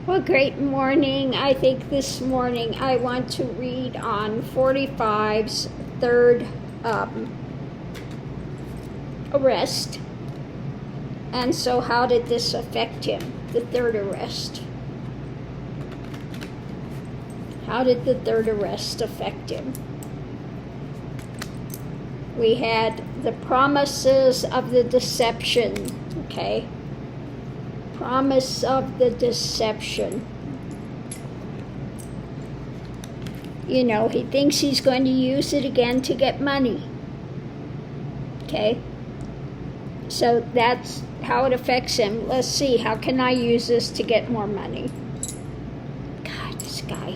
Well, great morning. I think this morning I want to read on 45's third arrest. And so how did this affect him, the third arrest? How did the third arrest affect him? We had the promises of the deception, okay? Promise of the deception. You know, he thinks he's going to use it again to get money. Okay? So that's how it affects him. Let's see, how can I use this to get more money? God, this guy.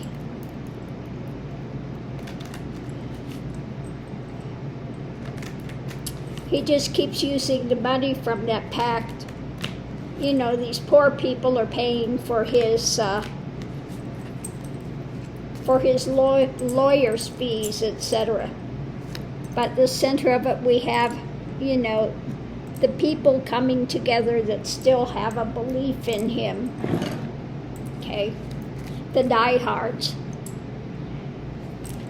He just keeps using the money from that pact. You know, these poor people are paying for his lawyer's fees, etc. But the center of it, we have, you know, the people coming together that still have a belief in him. Okay, the diehards.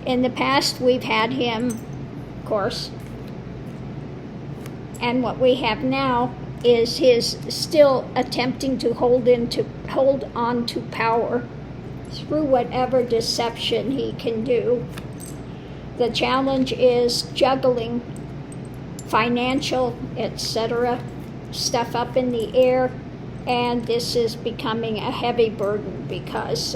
In the past, we've had him, of course, and what we have now is his still attempting to hold on to power through whatever deception he can do. The challenge is juggling financial, etc., stuff up in the air, and this is becoming a heavy burden because,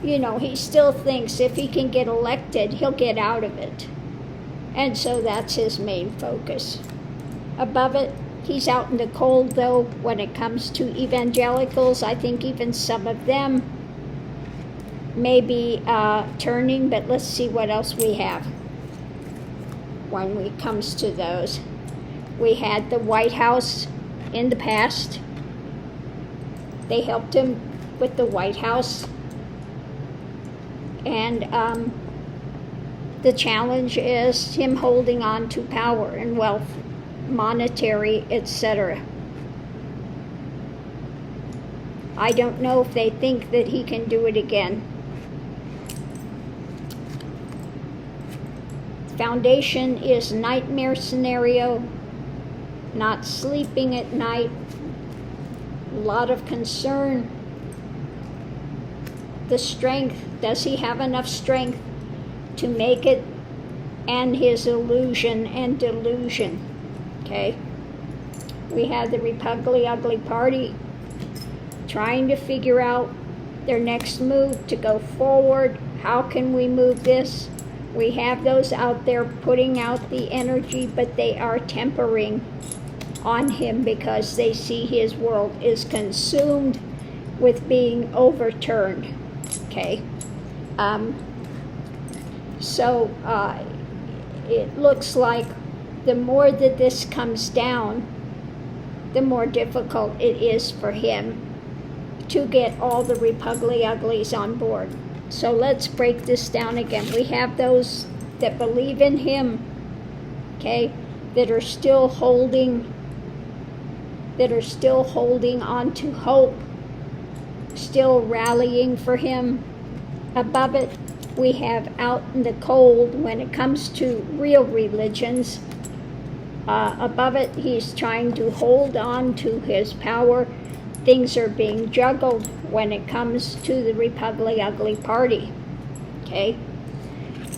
you know, he still thinks if he can get elected, he'll get out of it. And so that's his main focus. Above it, he's out in the cold, though, when it comes to evangelicals. I think even some of them may be turning, but let's see what else we have when it comes to those. We had the White House in the past. They helped him with the White House. And the challenge is him holding on to power and wealth, monetary, etc. I don't know if they think that he can do it again. Foundation is nightmare scenario, not sleeping at night, a lot of concern. The strength, does he have enough strength to make it, and his illusion and delusion? Okay, we had the Republican Ugly Party trying to figure out their next move to go forward. How can we move this? We have those out there putting out the energy, but they are tempering on him because they see his world is consumed with being overturned. Okay, so it looks like the more that this comes down, the more difficult it is for him to get all the Republican Uglies on board. So let's break this down again. We have those that believe in him, okay, that are still holding on to hope, still rallying for him. Above it, we have out in the cold when it comes to real religions. Above it, he's trying to hold on to his power. Things are being juggled when it comes to the Republican Ugly Party. Okay?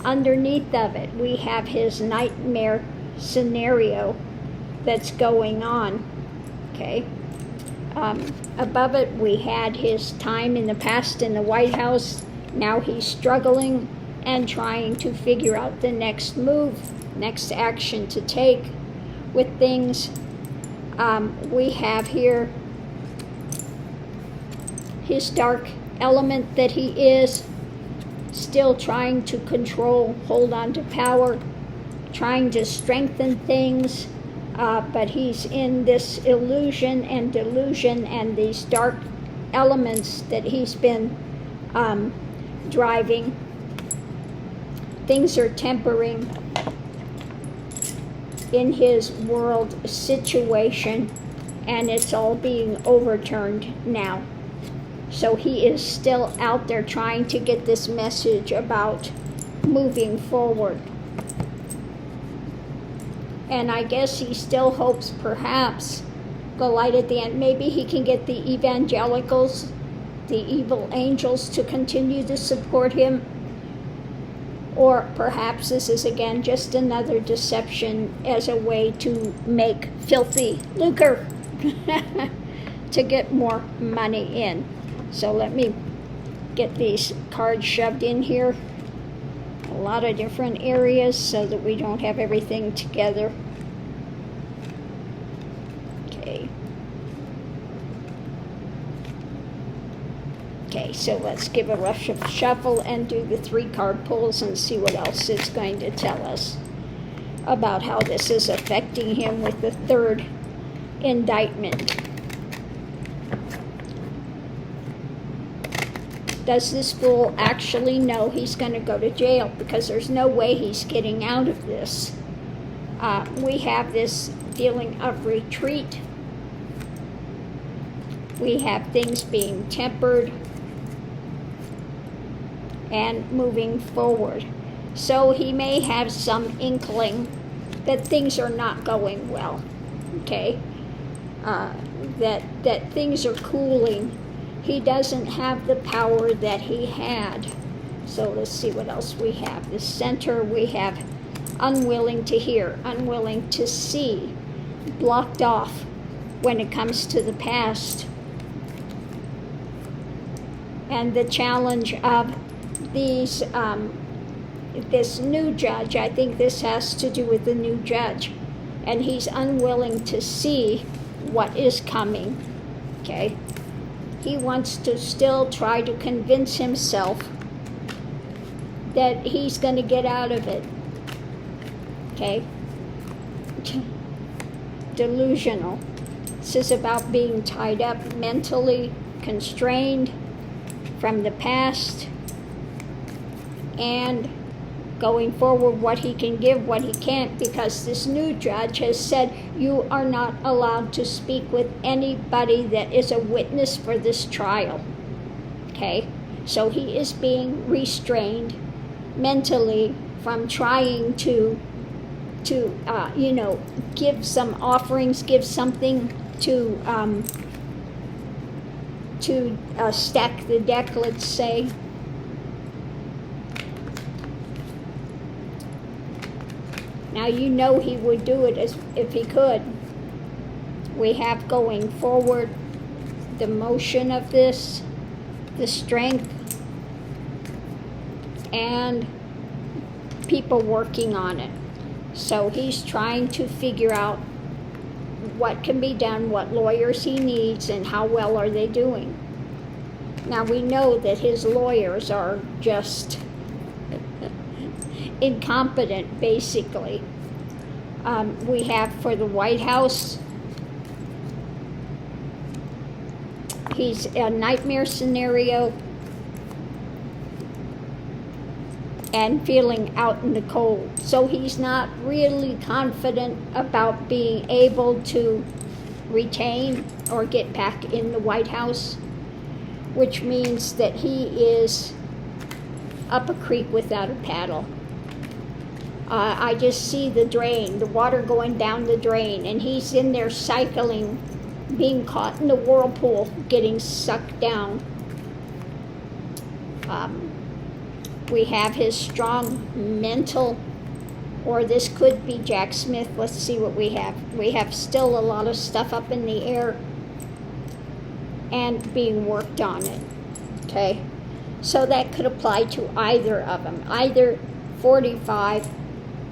Underneath of it, we have his nightmare scenario that's going on. Okay? Above it, we had his time in the past in the White House. Now he's struggling and trying to figure out the next move, next action to take with things. We have here his dark element that he is, still trying to control, hold on to power, trying to strengthen things, but he's in this illusion and delusion and these dark elements that he's been driving. Things are tempering in his world situation, and it's all being overturned now. So he is still out there trying to get this message about moving forward. And I guess he still hopes perhaps the light at the end, maybe he can get the evangelicals, the evil angels, to continue to support him. Or perhaps this is again just another deception as a way to make filthy lucre, to get more money in. So let me get these cards shoved in here, a lot of different areas, so that we don't have everything together. Okay. Okay, so let's give a rough shuffle and do the 3 card pulls and see what else it's going to tell us about how this is affecting him with the 3rd indictment. Does this fool actually know he's going to go to jail? Because there's no way he's getting out of this. We have this feeling of retreat. We have things being tempered and moving forward. So he may have some inkling that things are not going well, okay? That things are cooling. He doesn't have the power that he had. So let's see what else we have. The center, we have unwilling to hear, unwilling to see, blocked off when it comes to the past. And the challenge of these, this new judge, I think this has to do with the new judge. And he's unwilling to see what is coming, okay? He wants to still try to convince himself that he's going to get out of it, okay? Delusional. This is about being tied up mentally, constrained from the past, and going forward, what he can give, what he can't, because this new judge has said you are not allowed to speak with anybody that is a witness for this trial, okay? So he is being restrained mentally from trying to give some offerings, give something to stack the deck, let's say. Now you know he would do it if he could. We have going forward the motion of this, the strength, and people working on it. So he's trying to figure out what can be done, what lawyers he needs, and how well are they doing. Now we know that his lawyers are just incompetent, basically. We have for the White House, he's a nightmare scenario and feeling out in the cold. So he's not really confident about being able to retain or get back in the White House, which means that he is up a creek without a paddle. I just see the drain, the water going down the drain, and he's in there cycling, being caught in the whirlpool, getting sucked down. We have his strong mental, or this could be Jack Smith. Let's see what we have. We have still a lot of stuff up in the air and being worked on it, okay? So that could apply to either of them. Either 45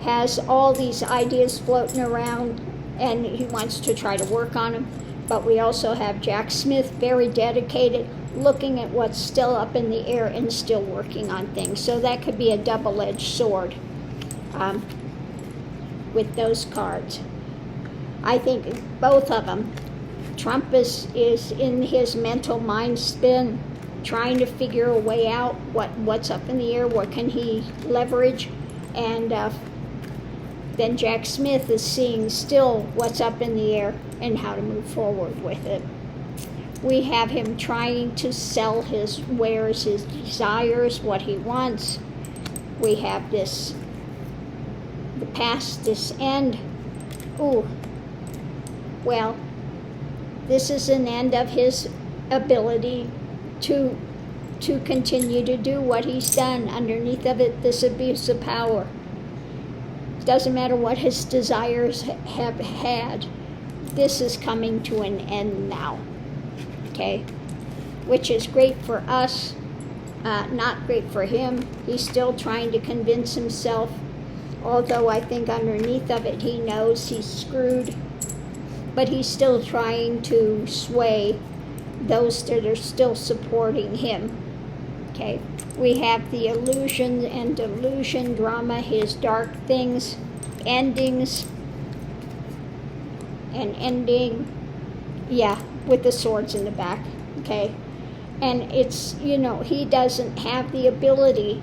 has all these ideas floating around and he wants to try to work on them, but we also have Jack Smith, very dedicated, looking at what's still up in the air and still working on things. So that could be a double-edged sword with those cards. I think both of them. Trump is in his mental mind spin, trying to figure a way out, what's up in the air, what can he leverage, and then Jack Smith is seeing still what's up in the air and how to move forward with it. We have him trying to sell his wares, his desires, what he wants. We have this, the past, this end. Ooh, well, this is an end of his ability to continue to do what he's done. Underneath of it, this abuse of power. It doesn't matter what his desires have had. This is coming to an end now. Okay? Which is great for us, not great for him. He's still trying to convince himself, although I think underneath of it he knows he's screwed, but he's still trying to sway those that are still supporting him. Okay, we have the illusion and delusion drama, his dark things, endings, and ending, yeah, with the swords in the back. Okay, and it's, he doesn't have the ability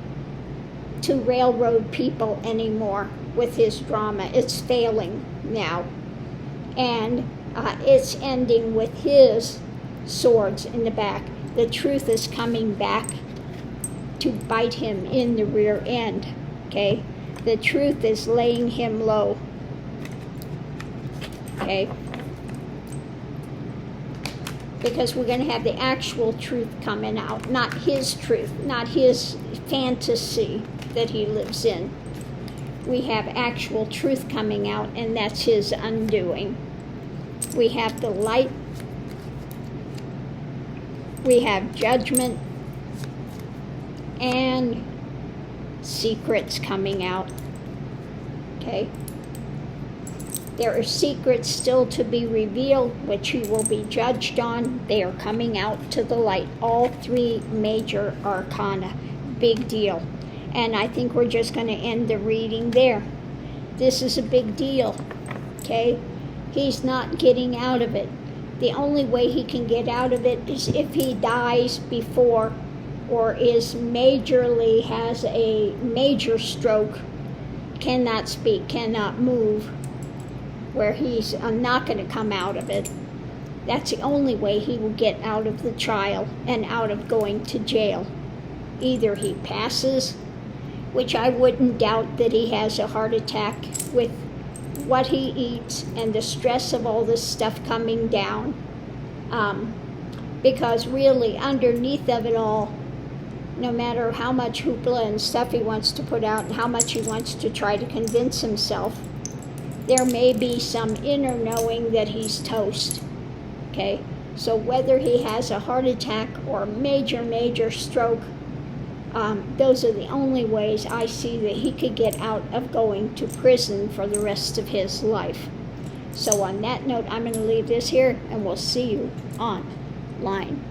to railroad people anymore with his drama. It's failing now, and it's ending with his swords in the back. The truth is coming back to bite him in the rear end. Okay, the truth is laying him low. Okay, because we're going to have the actual truth coming out, not his truth, not his fantasy that he lives in. We have actual truth coming out, and that's his undoing. We have the light. We have judgment and secrets coming out. Okay? There are secrets still to be revealed, which he will be judged on. They are coming out to the light. All three major arcana. Big deal. And I think we're just going to end the reading there. This is a big deal. Okay? He's not getting out of it. The only way he can get out of it is if he dies before, or has a major stroke, cannot speak, cannot move, where he's not going to come out of it. That's the only way he will get out of the trial and out of going to jail. Either he passes, which I wouldn't doubt that he has a heart attack with what he eats and the stress of all this stuff coming down, because really underneath of it all, no matter how much hoopla and stuff he wants to put out and how much he wants to try to convince himself, there may be some inner knowing that he's toast. Okay, so whether he has a heart attack or a major stroke, those are the only ways I see that he could get out of going to prison for the rest of his life. So on that note, I'm going to leave this here, and we'll see you online.